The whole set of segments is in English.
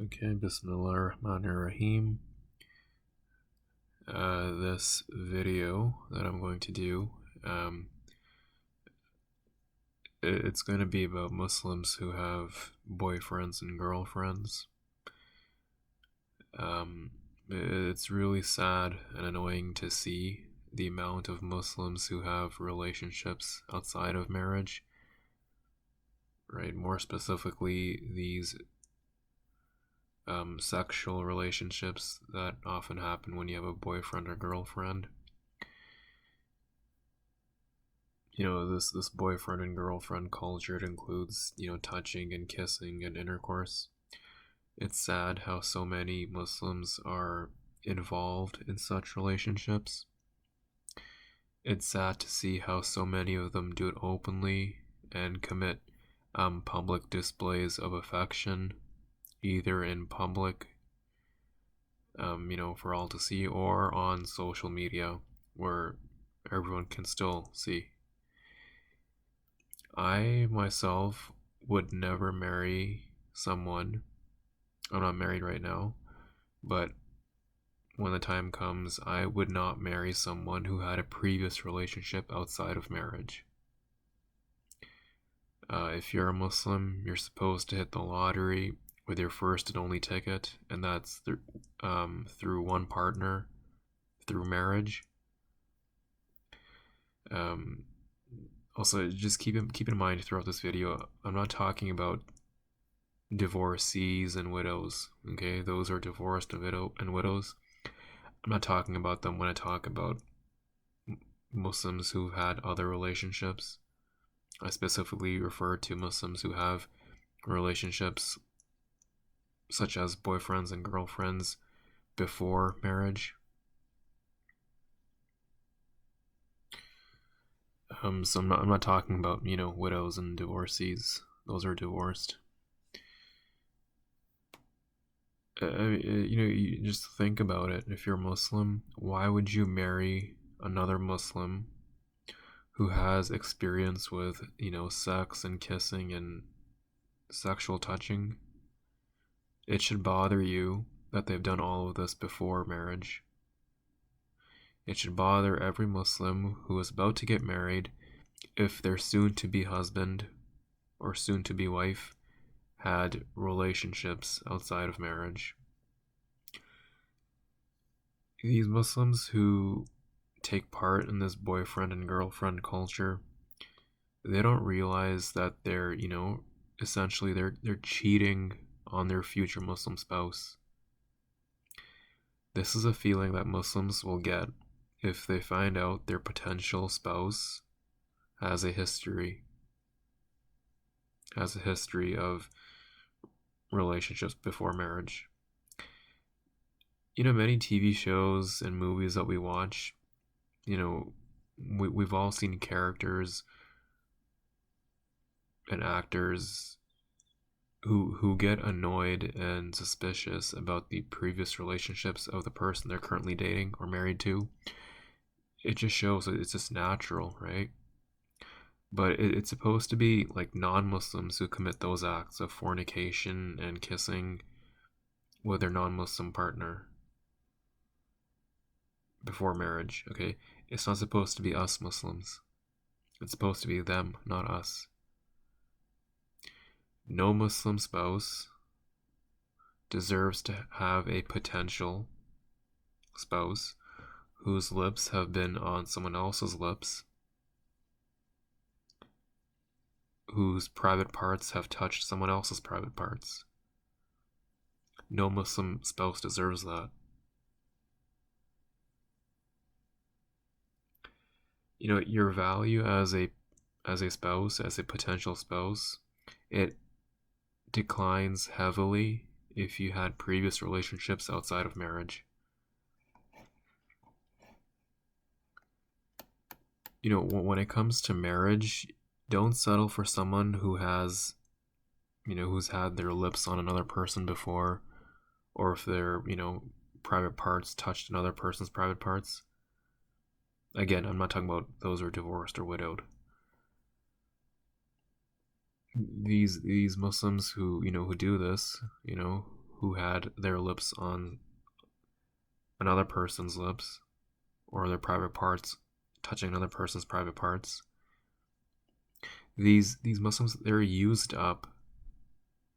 Okay, Bismillahirrahmanirrahim. This video that I'm going to do, it's going to be about Muslims who have boyfriends and girlfriends. It's really sad and annoying to see the amount of Muslims who have relationships outside of marriage, right? More specifically, these sexual relationships that often happen when you have a boyfriend or girlfriend. This boyfriend and girlfriend culture, it includes, touching and kissing and intercourse. It's sad how so many Muslims are involved in such relationships. It's sad to see how so many of them do it openly and commit public displays of affection, either in public, for all to see, or on social media where everyone can still see. I myself would never marry someone. I'm not married right now, but when the time comes, I would not marry someone who had a previous relationship outside of marriage. If you're a Muslim, you're supposed to hit the lottery with your first and only ticket, and that's through one partner, through marriage. Also, just keep in mind throughout this video, I'm not talking about divorcees and widows. Okay, those are divorced and widows. I'm not talking about them when I talk about Muslims who've had other relationships. I specifically refer to Muslims who have relationships such as boyfriends and girlfriends before marriage. So I'm not talking about, widows and divorcees. Those are divorced. You just think about it. If you're Muslim, why would you marry another Muslim who has experience with, sex and kissing and sexual touching? It should bother you that they've done all of this before marriage. It should bother every Muslim who is about to get married if their soon-to-be husband or soon-to-be wife had relationships outside of marriage. These Muslims who take part in this boyfriend and girlfriend culture, they don't realize that they're, essentially they're cheating on their future Muslim spouse. This is a feeling that Muslims will get if they find out their potential spouse has a history of relationships before marriage. Many TV shows and movies that we watch, we've all seen characters and actors who get annoyed and suspicious about the previous relationships of the person they're currently dating or married to. It just shows that it's just natural, right? But it's supposed to be like non-Muslims who commit those acts of fornication and kissing with their non-Muslim partner before marriage, okay? It's not supposed to be us Muslims. It's supposed to be them, not us. No Muslim spouse deserves to have a potential spouse whose lips have been on someone else's lips, whose private parts have touched someone else's private parts. No Muslim spouse deserves that. Your value as a spouse, as a potential spouse, it declines heavily if you had previous relationships outside of marriage. When it comes to marriage, don't settle for someone who has, who's had their lips on another person before, or if their, private parts touched another person's private parts. Again, I'm not talking about those who are divorced or widowed. These Muslims who do this, who had their lips on another person's lips, or their private parts touching another person's private parts. These Muslims, they're used up.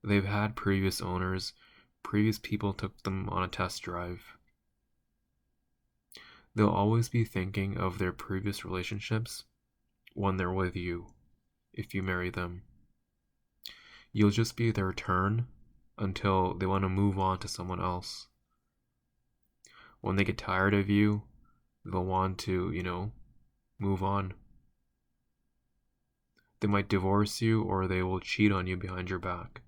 They've had previous owners, previous people took them on a test drive. They'll always be thinking of their previous relationships when they're with you, if you marry them. You'll just be their turn until they want to move on to someone else. When they get tired of you, they'll want to, move on. They might divorce you, or they will cheat on you behind your back.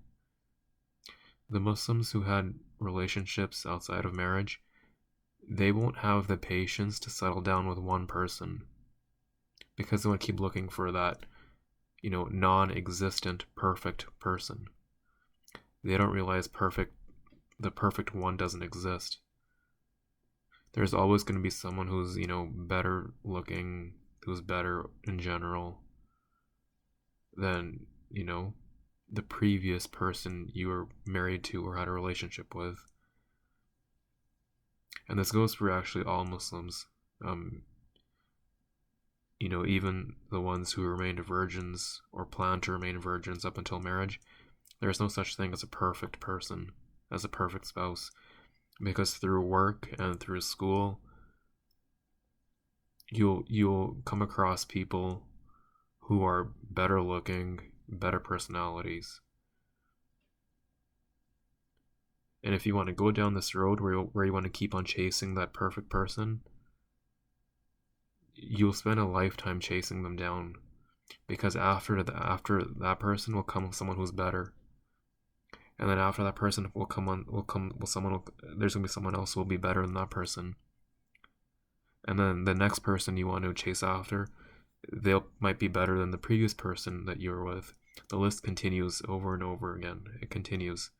The Muslims who had relationships outside of marriage, they won't have the patience to settle down with one person, because they want to keep looking for that, non-existent perfect person. They don't realize the perfect one doesn't exist. There's always going to be someone who's, better looking, who's better in general than, the previous person you were married to or had a relationship with. And this goes for actually all Muslims. Even the ones who remained virgins or plan to remain virgins up until marriage, there's no such thing as a perfect person, as a perfect spouse. Because through work and through school, you'll come across people who are better looking, better personalities. And if you want to go down this road where you want to keep on chasing that perfect person, you'll spend a lifetime chasing them down, because after that person will come someone who's better, and then after that person there's gonna be someone else who will be better than that person, and then the next person you want to chase after, they might be better than the previous person that you were with. The list continues over and over again. It continues.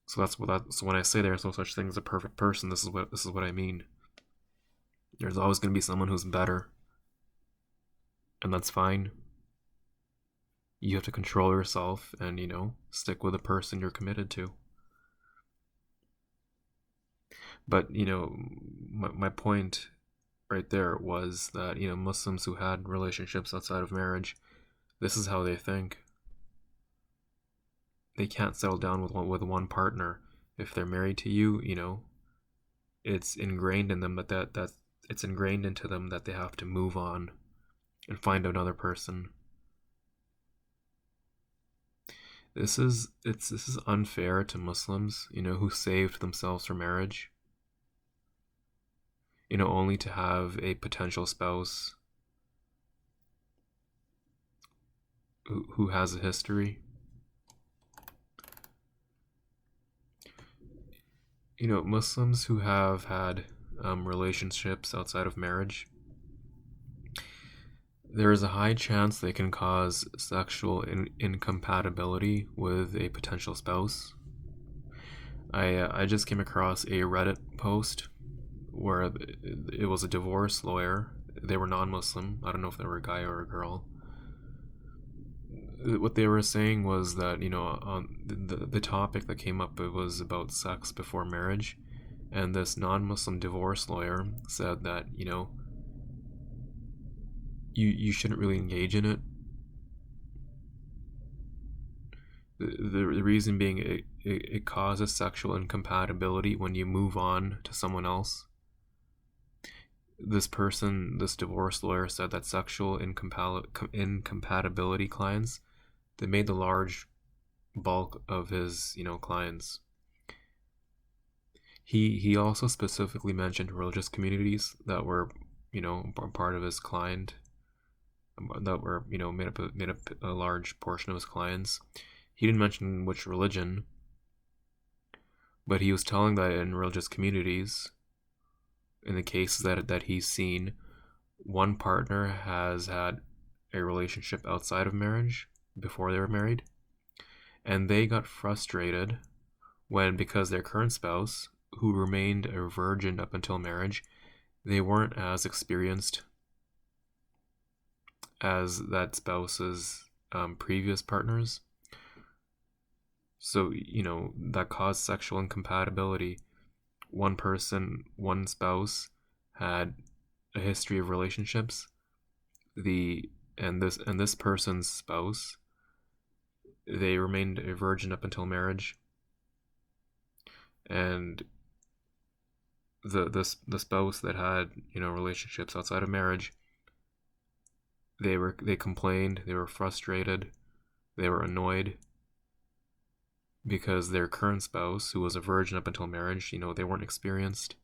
So so when I say there's no such thing as a perfect person, this is what I mean. There's always going to be someone who's better, and that's fine. You have to control yourself and, stick with the person you're committed to. But, my point right there was that, Muslims who had relationships outside of marriage, this is how they think. They can't settle down with one partner. If they're married to you, it's ingrained in them that it's ingrained into them that they have to move on and find another person. This is unfair to Muslims, who saved themselves for marriage, only to have a potential spouse who has a history. Muslims who have had relationships outside of marriage, there is a high chance they can cause sexual incompatibility with a potential spouse. I just came across a Reddit post where it was a divorce lawyer. They were non-Muslim. I don't know if they were a guy or a girl. What they were saying was that, the topic that came up, it was about sex before marriage. And this non-Muslim divorce lawyer said that, you shouldn't really engage in it. The reason being, it causes sexual incompatibility when you move on to someone else. This divorce lawyer said that sexual incompatibility clients, they made the large bulk of his, clients. He also specifically mentioned religious communities that were, part of his client, that were, made up a large portion of his clients. He didn't mention which religion, but he was telling that in religious communities, in the cases that he's seen, one partner has had a relationship outside of marriage before they were married, and they got frustrated when, because their current spouse, who remained a virgin up until marriage, they weren't as experienced as that spouse's previous partners. So, that cause sexual incompatibility. One spouse had a history of relationships. The and this and this person's spouse, they remained a virgin up until marriage, and the spouse that had relationships outside of marriage, they complained, they were frustrated, they were annoyed because their current spouse, who was a virgin up until marriage, they weren't experienced.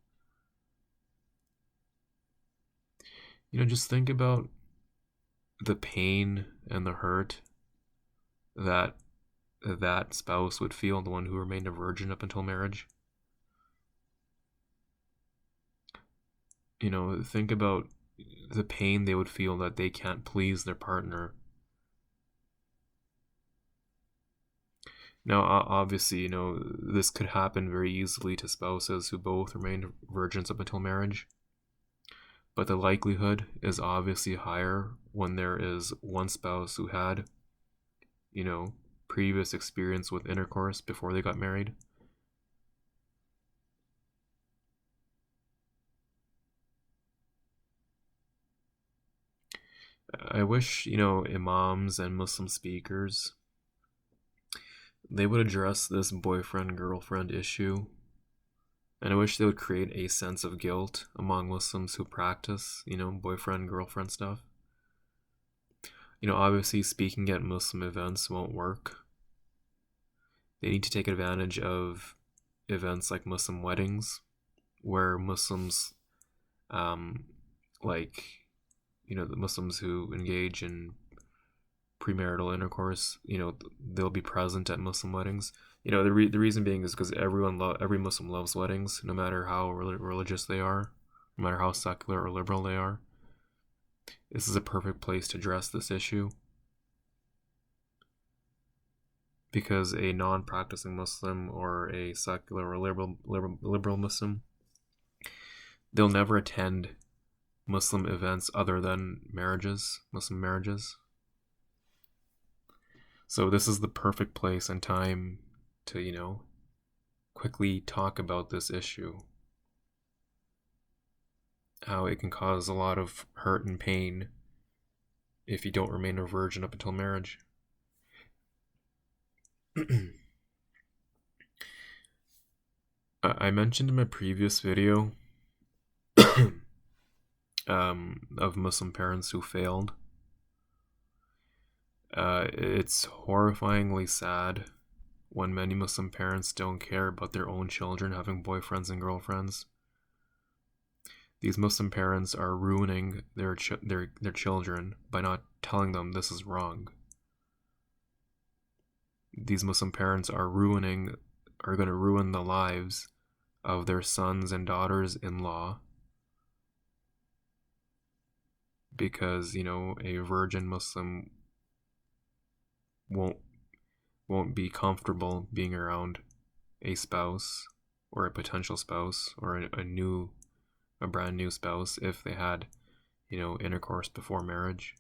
Just think about the pain and the hurt that that spouse would feel, the one who remained a virgin up until marriage. Think about the pain they would feel that they can't please their partner. Now, obviously, this could happen very easily to spouses who both remained virgins up until marriage. But the likelihood is obviously higher when there is one spouse who had, previous experience with intercourse before they got married. I wish, imams and Muslim speakers, they would address this boyfriend-girlfriend issue. And I wish they would create a sense of guilt among Muslims who practice, boyfriend-girlfriend stuff. Obviously speaking at Muslim events won't work. They need to take advantage of events like Muslim weddings, where Muslims, the Muslims who engage in premarital intercourse, they'll be present at Muslim weddings. The reason being is because every Muslim loves weddings, no matter how religious they are, no matter how secular or liberal they are. This is a perfect place to address this issue, because a non-practicing Muslim or a secular or liberal Muslim, they'll never attend Muslim events other than Muslim marriages. So this is the perfect place and time to, quickly talk about this issue. How it can cause a lot of hurt and pain if you don't remain a virgin up until marriage. I mentioned in my previous video of Muslim parents who failed. It's horrifyingly sad when many Muslim parents don't care about their own children having boyfriends and girlfriends. These Muslim parents are ruining their children by not telling them this is wrong. These Muslim parents are going to ruin the lives of their sons and daughters-in-law because, a virgin Muslim won't be comfortable being around a spouse or a potential spouse or a brand new spouse if they had, intercourse before marriage.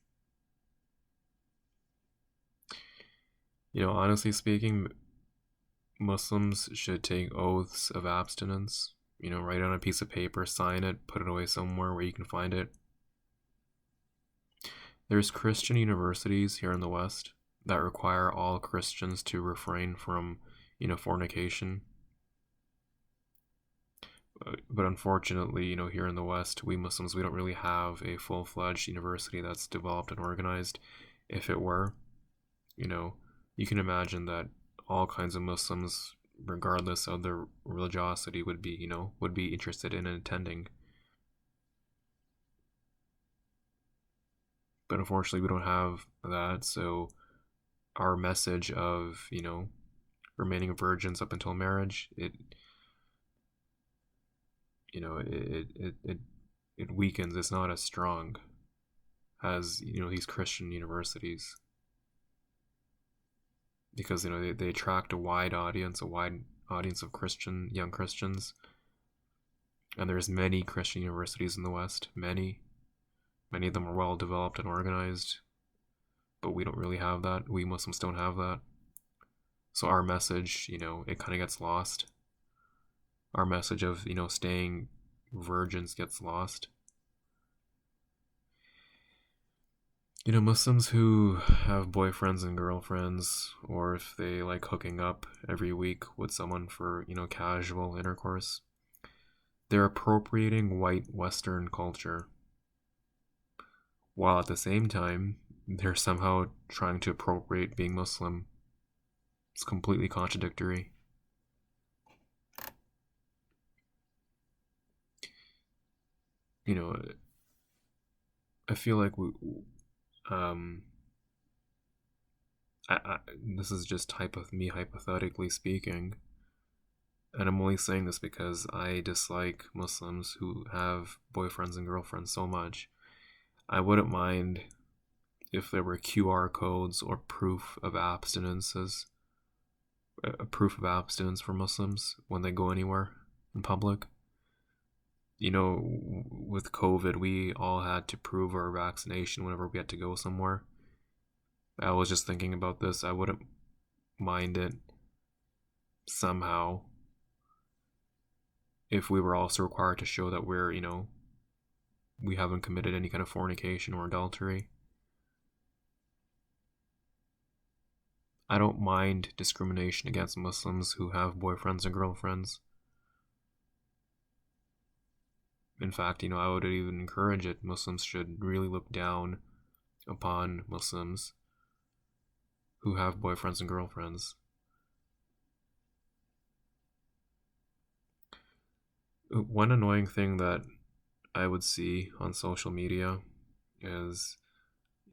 Honestly speaking, Muslims should take oaths of abstinence, write on a piece of paper, sign it, put it away somewhere where you can find it. There's Christian universities here in the West that require all Christians to refrain from, fornication. But unfortunately, here in the West, we Muslims, we don't really have a full-fledged university that's developed and organized. If it were, you can imagine that all kinds of Muslims, regardless of their religiosity, would be interested in attending. But unfortunately, we don't have that, so our message of, remaining virgins up until marriage, it weakens. It's not as strong as, these Christian universities. Because, they attract a wide audience of young Christians. And there's many Christian universities in the West, many of them are well developed and organized, but we don't really have that. We Muslims don't have that. So our message, it kind of gets lost. Our message of, staying virgins gets lost. Muslims who have boyfriends and girlfriends, or if they like hooking up every week with someone for, casual intercourse, they're appropriating white Western culture, while at the same time, they're somehow trying to appropriate being Muslim. It's completely contradictory. I feel like um, this is just me hypothetically speaking, and I'm only saying this because I dislike Muslims who have boyfriends and girlfriends so much. I wouldn't mind if there were QR codes or proof of abstinences, a proof of abstinence for Muslims when they go anywhere in public. With COVID, we all had to prove our vaccination whenever we had to go somewhere. I was just thinking about this. I wouldn't mind it somehow if we were also required to show that we haven't committed any kind of fornication or adultery. I don't mind discrimination against Muslims who have boyfriends and girlfriends. In fact, I would even encourage it. Muslims should really look down upon Muslims who have boyfriends and girlfriends. One annoying thing that I would see on social media is,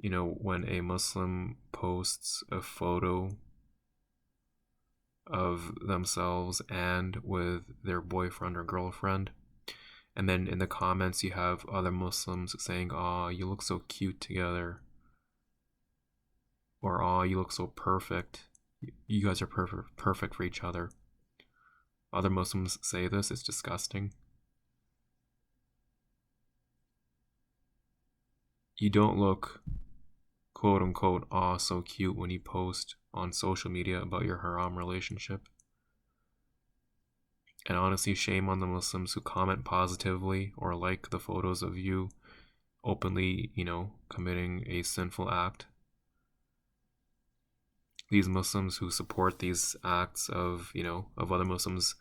when a Muslim posts a photo of themselves and with their boyfriend or girlfriend, and then in the comments you have other Muslims saying, "Aw, you look so cute together," or "Aw, you look so perfect. You guys are perfect for each other." Other Muslims say this. It's disgusting. You don't look, quote unquote, "aw, so cute" when you post on social media about your haram relationship. And honestly, shame on the Muslims who comment positively or like the photos of you openly, committing a sinful act. These Muslims who support these acts of other Muslims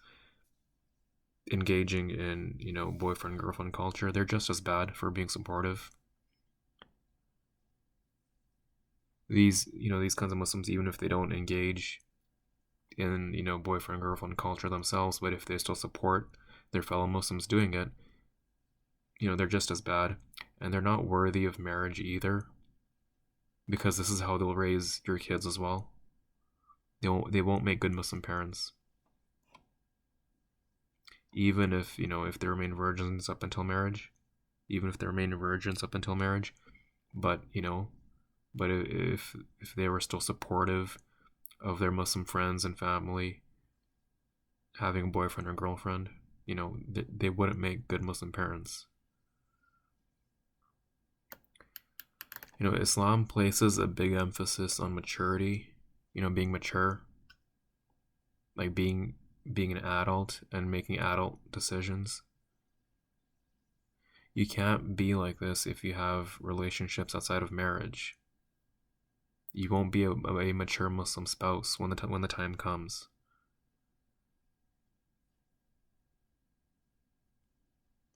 engaging in, boyfriend girlfriend culture, they're just as bad for being supportive. These kinds of Muslims, even if they don't engage in, boyfriend girlfriend culture themselves, but if they still support their fellow Muslims doing it, they're just as bad, and they're not worthy of marriage either, because this is how they'll raise your kids as well. They won't make good Muslim parents, even if they remain virgins up until marriage, but but if they were still supportive of their Muslim friends and family having a boyfriend or girlfriend, they wouldn't make good Muslim parents. Islam places a big emphasis on maturity, being mature, like being an adult and making adult decisions. You can't be like this if you have relationships outside of marriage. You won't be a mature Muslim spouse when the time comes.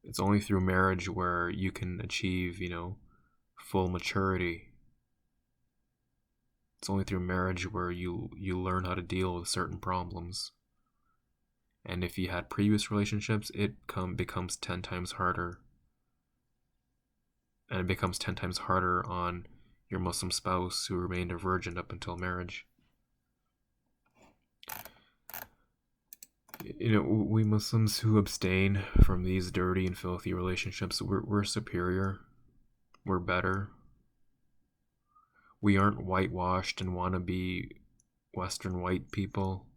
It's only through marriage where you can achieve, full maturity. It's only through marriage where you learn how to deal with certain problems. And if you had previous relationships, it becomes 10 times harder. And it becomes 10 times harder on your Muslim spouse who remained a virgin up until marriage. We Muslims who abstain from these dirty and filthy relationships, we're superior. We're better. We aren't whitewashed and wannabe Western white people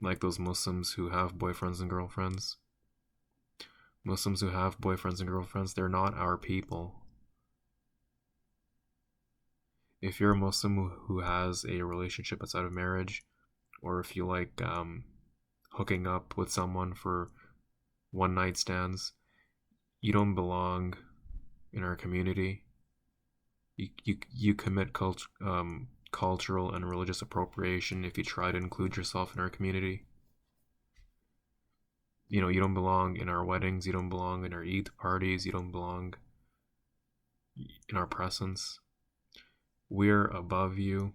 like those Muslims who have boyfriends and girlfriends. Muslims who have boyfriends and girlfriends, they're not our people. If you're a Muslim who has a relationship outside of marriage, or if you like hooking up with someone for one night stands, you don't belong in our community. You commit cultural and religious appropriation if you try to include yourself in our community. You don't belong in our weddings, you don't belong in our Eid parties, you don't belong in our presence. We're above you.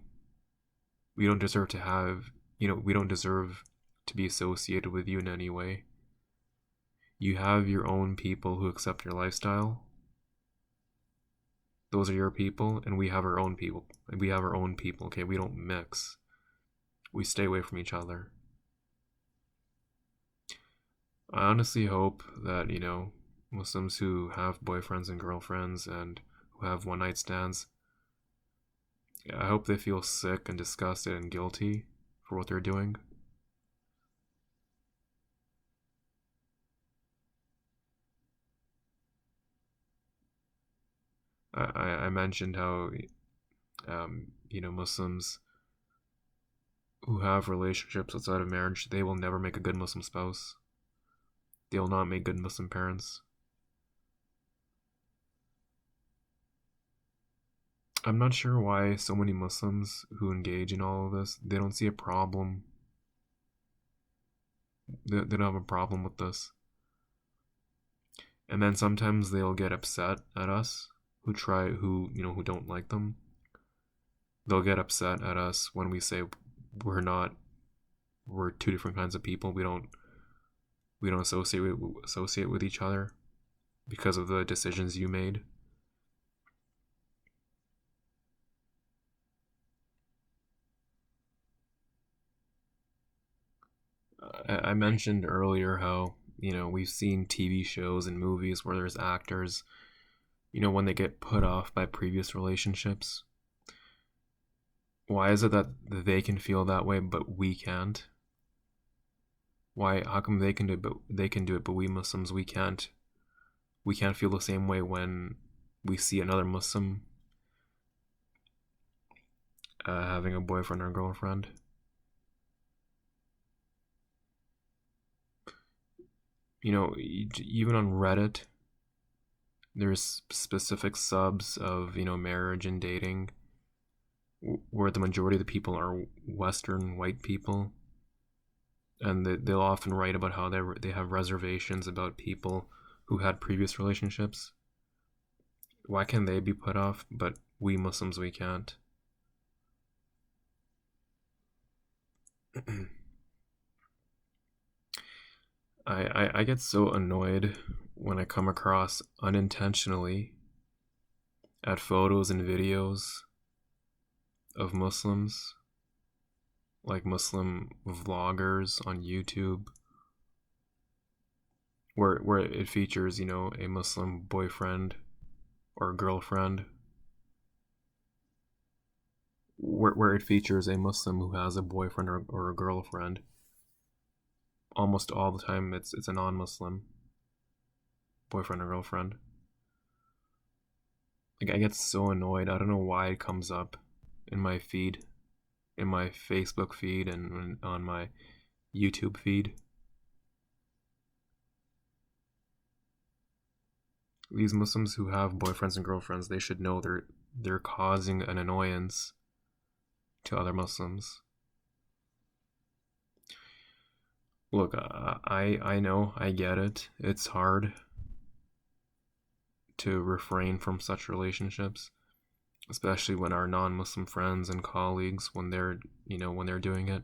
We don't deserve to have, we don't deserve to be associated with you in any way. You have your own people who accept your lifestyle. Those are your people, and we have our own people. And we have our own people, okay? We don't mix. We stay away from each other. I honestly hope that, Muslims who have boyfriends and girlfriends and who have one night stands, I hope they feel sick and disgusted and guilty for what they're doing. I mentioned how, Muslims who have relationships outside of marriage, they will never make a good Muslim spouse. They will not make good Muslim parents. I'm not sure why so many Muslims who engage in all of this, they don't see a problem. They don't have a problem with this. And then sometimes they'll get upset at us who don't like them. They'll get upset at us when we say we're two different kinds of people. We don't associate with each other because of the decisions you made. I mentioned earlier how, we've seen TV shows and movies where there's actors, when they get put off by previous relationships. Why is it that they can feel that way but we can't? Why? How come they can do it, but we Muslims we can't? We can't feel the same way when we see another Muslim having a boyfriend or girlfriend. Even on Reddit, there's specific subs of marriage and dating where the majority of the people are Western white people, and they'll often write about how they have reservations about people who had previous relationships. Why can they be put off, but we Muslims we can't? I get so annoyed when I come across unintentionally at photos and videos of Muslims, like Muslim vloggers on YouTube, where it features, a Muslim boyfriend or girlfriend, where it features a Muslim who has a boyfriend or a girlfriend. Almost all the time, it's a non-Muslim boyfriend or girlfriend. Like, I get so annoyed. I don't know why it comes up in my feed, in my Facebook feed, and on my YouTube feed. These Muslims who have boyfriends and girlfriends, they should know they're causing an annoyance to other Muslims. Look, I know, I get it. It's hard to refrain from such relationships, especially when our non-Muslim friends and colleagues, when they're doing it.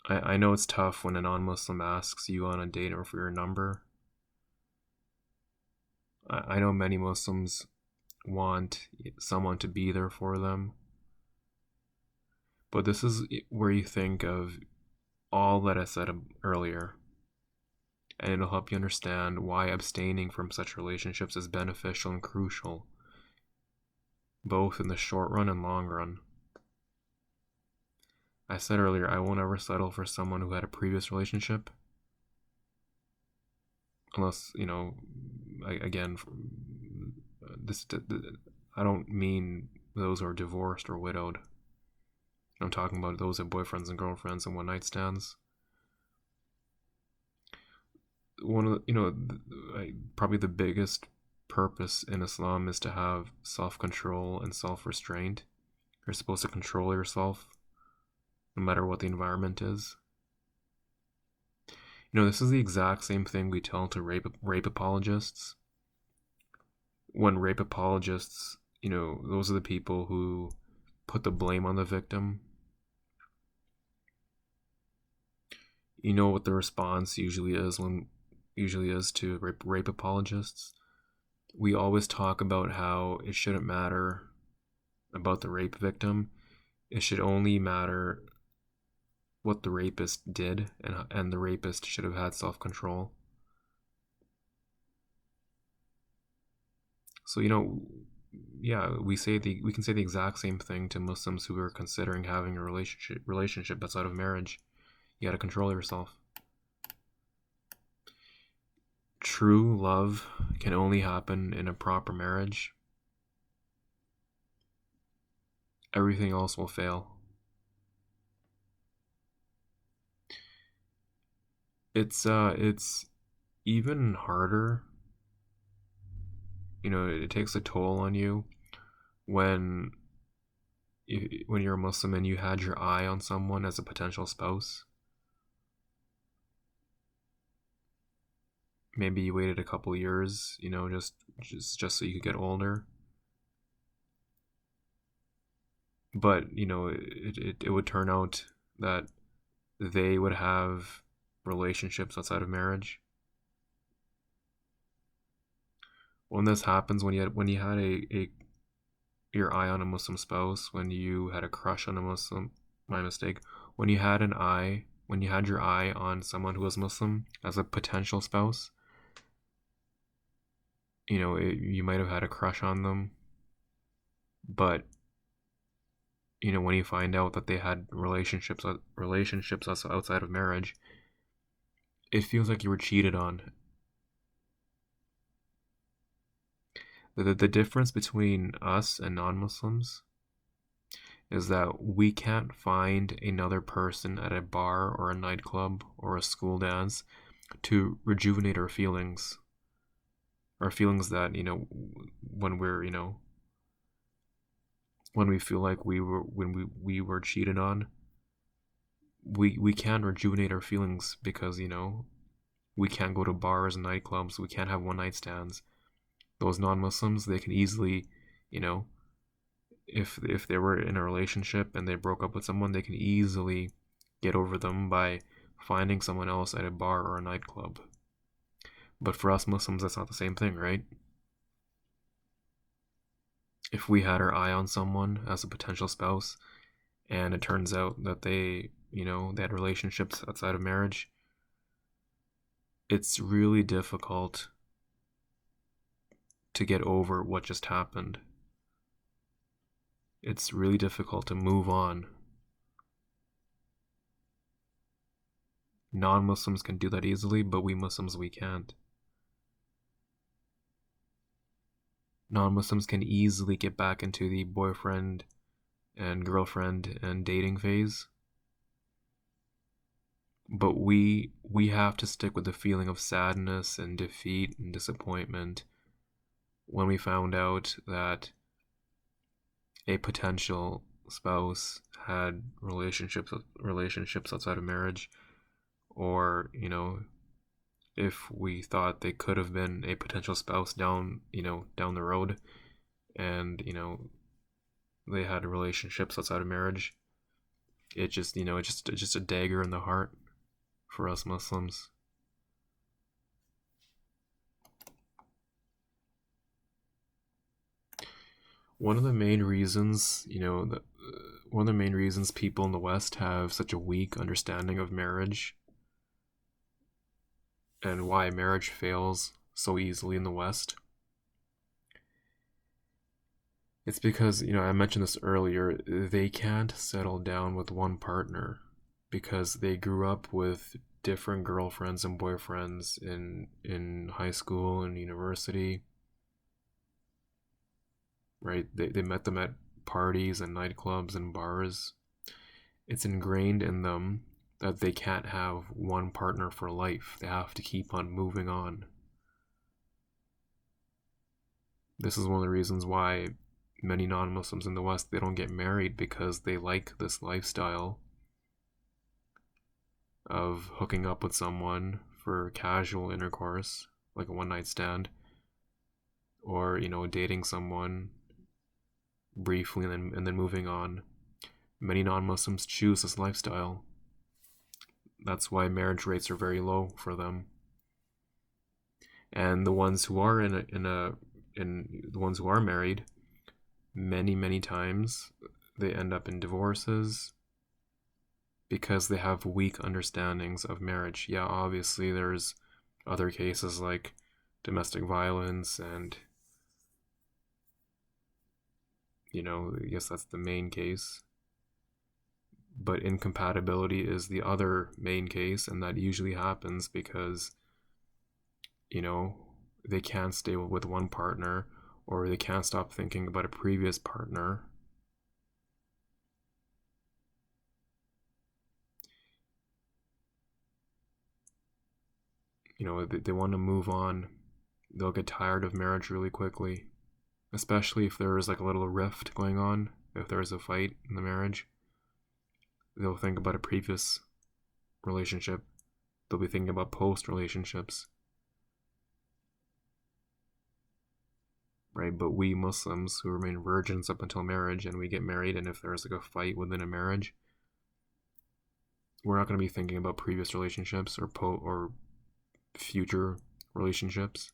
I know it's tough when a non-Muslim asks you on a date or for your number. I know many Muslims want someone to be there for them, but this is where you think of all that I said earlier, and it'll help you understand why abstaining from such relationships is beneficial and crucial, both in the short run and long run. I said earlier, I won't ever settle for someone who had a previous relationship, unless, again, I don't mean those who are divorced or widowed. I'm talking about those with boyfriends and girlfriends and one night stands. One of the, probably the biggest purpose in Islam is to have self control and self restraint. You're supposed to control yourself no matter what the environment is. This is the exact same thing we tell to rape apologists. When rape apologists, those are the people who put the blame on the victim. You know what the response usually is to rape apologists. We always talk about how it shouldn't matter about the rape victim. It should only matter what the rapist did, and the rapist should have had self-control. So yeah, we can say the exact same thing to Muslims who are considering having a relationship outside of marriage. You gotta control yourself. True love can only happen in a proper marriage. Everything else will fail. It's even harder. It takes a toll on you when you're a Muslim and you had your eye on someone as a potential spouse. Maybe you waited a couple years, just so you could get older. But it would turn out that they would have relationships outside of marriage. When this happens, when you had your eye on a Muslim spouse, when you had a crush on a Muslim, my mistake, when you had your eye on someone who was Muslim as a potential spouse, you might have had a crush on them, but when you find out that they had relationships outside of marriage, it feels like you were cheated on. The difference between us and non-Muslims is that we can't find another person at a bar or a nightclub or a school dance to rejuvenate our feelings. Our feelings that, when we're, when we feel like we were cheated on, we can't rejuvenate our feelings because, we can't go to bars and nightclubs, we can't have one night stands. Those non-Muslims, they can easily, if they were in a relationship and they broke up with someone, they can easily get over them by finding someone else at a bar or a nightclub. But for us Muslims, that's not the same thing, right? If we had our eye on someone as a potential spouse and it turns out that they had relationships outside of marriage, it's really difficult to get over what just happened. It's really difficult to move on. Non-Muslims can do that easily, but we Muslims, we can't. Non-Muslims can easily get back into the boyfriend and girlfriend and dating phase. But we have to stick with the feeling of sadness and defeat and disappointment when we found out that a potential spouse had relationships outside of marriage, or if we thought they could have been a potential spouse down the road, and they had relationships outside of marriage. It's just it's just a dagger in the heart for us Muslims. One of the main reasons, one of the main reasons people in the West have such a weak understanding of marriage and why marriage fails so easily in the West, it's because, I mentioned this earlier, they can't settle down with one partner because they grew up with different girlfriends and boyfriends in high school and university, right? They met them at parties and nightclubs and bars. it's ingrained in them that they can't have one partner for life. They have to keep on moving on. This is one of the reasons why many non-Muslims in the West, they don't get married, because they like this lifestyle of hooking up with someone for casual intercourse, like a one-night stand, or dating someone briefly and then moving on. Many non-Muslims choose this lifestyle. That's why marriage rates are very low for them. And the ones who are the ones who are married, many times they end up in divorces because they have weak understandings of marriage. Yeah, obviously there's other cases like domestic violence, and I guess that's the main case. But incompatibility is the other main case, and that usually happens because they can't stay with one partner, or they can't stop thinking about a previous partner. They want to move on. They'll get tired of marriage really quickly, especially if there is like a little rift going on. If there is a fight in the marriage, they'll think about a previous relationship. They'll be thinking about post relationships. Right? But we Muslims who remain virgins up until marriage, and we get married, and if there's like a fight within a marriage, we're not going to be thinking about previous relationships or future relationships.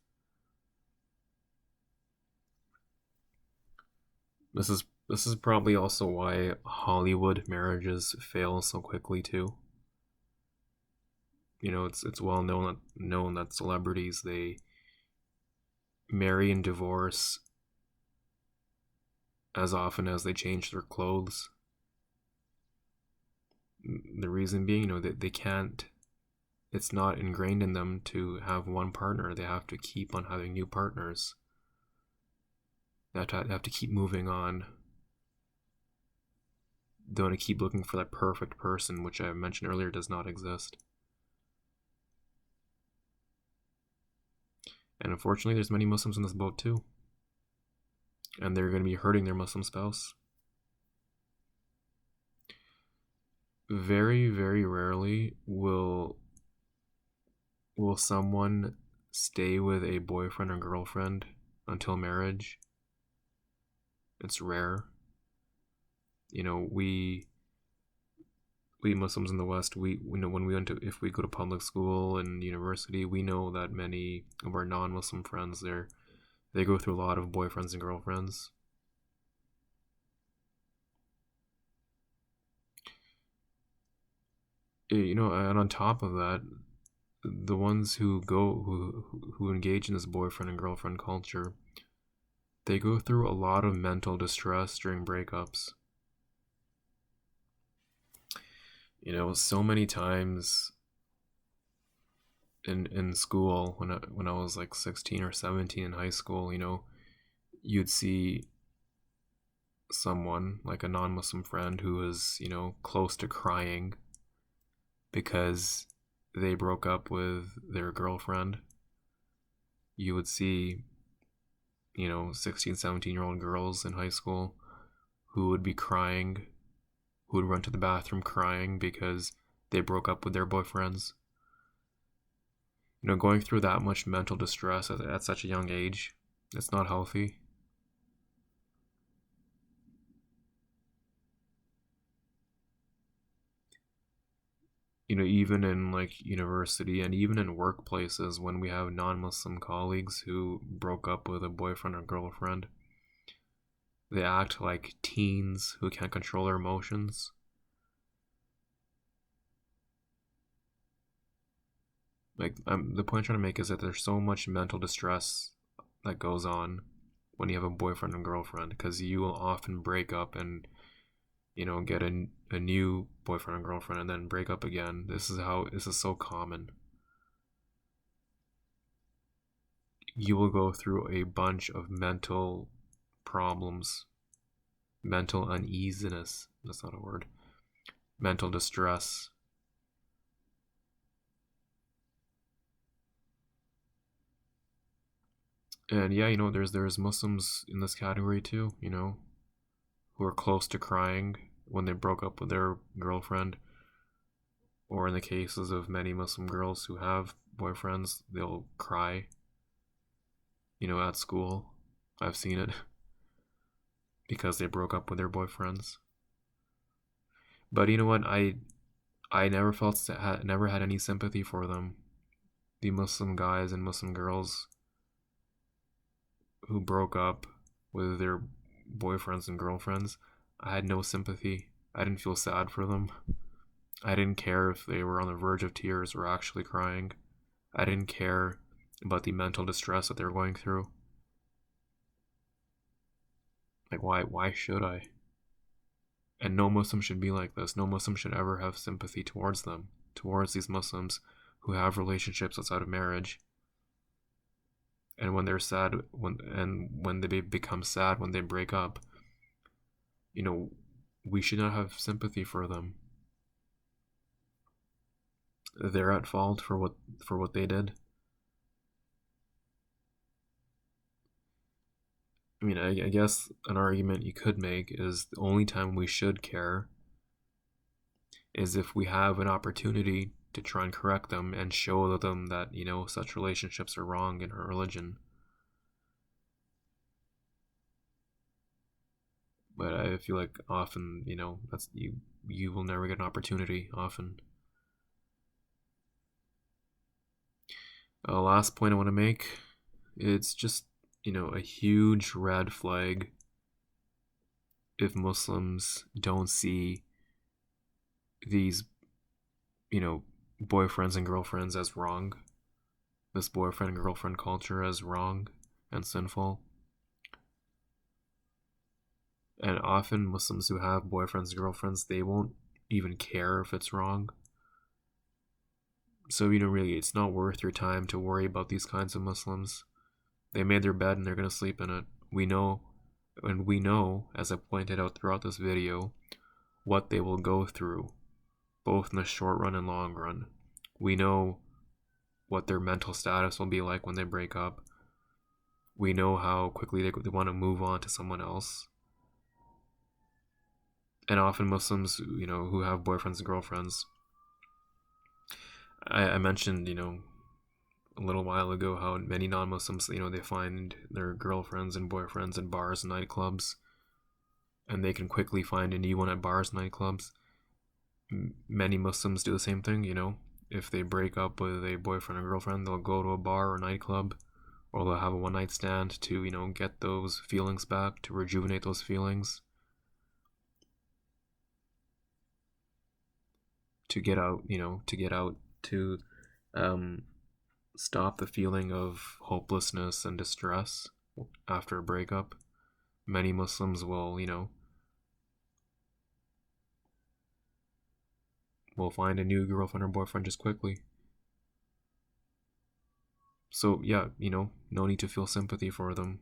This is probably also why Hollywood marriages fail so quickly too. It's well known that celebrities, they marry and divorce as often as they change their clothes. The reason being, they can't, it's not ingrained in them to have one partner. They have to keep on having new partners. They have to keep moving on. They want to keep looking for that perfect person, which I mentioned earlier does not exist. And unfortunately, there's many Muslims in this boat too. And they're going to be hurting their Muslim spouse. Very, very rarely will someone stay with a boyfriend or girlfriend until marriage. It's rare. We Muslims in the West, we know when if we go to public school and university, we know that many of our non-Muslim friends, they go through a lot of boyfriends and girlfriends. And on top of that, the ones who engage in this boyfriend and girlfriend culture, they go through a lot of mental distress during breakups. So many times in school, when I was like 16 or 17 in high school, you'd see someone like a non-Muslim friend who was, close to crying because they broke up with their girlfriend. You would see 16, 17-year-old girls in high school who would be crying, who would run to the bathroom crying because they broke up with their boyfriends. Going through that much mental distress at such a young age, it's not healthy. Even in like university and even in workplaces, when we have non-Muslim colleagues who broke up with a boyfriend or girlfriend, they act like teens who can't control their emotions. Like, the point I'm trying to make is that there's so much mental distress that goes on when you have a boyfriend and girlfriend, because you will often break up and get a new boyfriend and girlfriend and then break up again. This is so common. You will go through a bunch of mental problems, mental uneasiness. That's not a word. mental distress. And yeah, there's Muslims in this category too, who are close to crying when they broke up with their girlfriend, or in the cases of many Muslim girls who have boyfriends, they'll cry, at school. I've seen it because they broke up with their boyfriends. But you know what? I never had any sympathy for them. The Muslim guys and Muslim girls who broke up with their boyfriends and girlfriends, I had no sympathy. I didn't feel sad for them. I didn't care if they were on the verge of tears or actually crying. I didn't care about the mental distress that they were going through. Like, why should I? And no Muslim should be like this. No Muslim should ever have sympathy towards them, towards these Muslims who have relationships outside of marriage. And when they're sad, when they become sad when they break up, we should not have sympathy for them. They're at fault for what they did. I mean, I guess an argument you could make is the only time we should care is if we have an opportunity to try and correct them and show them that, such relationships are wrong in our religion. But I feel like often, that's you will never get an opportunity often. Last point I want to make, it's just, a huge red flag if Muslims don't see these, boyfriends and girlfriends as wrong, this boyfriend and girlfriend culture as wrong and sinful. And often Muslims who have boyfriends and girlfriends, they won't even care if it's wrong. So, really, it's not worth your time to worry about these kinds of Muslims. They made their bed and they're going to sleep in it. We know, as I pointed out throughout this video, what they will go through, both in the short run and long run. We know what their mental status will be like when they break up. We know how quickly they want to move on to someone else. And often Muslims, who have boyfriends and girlfriends, I mentioned, a little while ago how many non-Muslims, they find their girlfriends and boyfriends in bars and nightclubs, and they can quickly find a new one at bars and nightclubs. Many Muslims do the same thing, if they break up with a boyfriend or girlfriend, they'll go to a bar or nightclub, or they'll have a one-night stand to, get those feelings back, to rejuvenate those feelings, to get out, to stop the feeling of hopelessness and distress after a breakup. Many Muslims will, will find a new girlfriend or boyfriend just quickly. So yeah, no need to feel sympathy for them.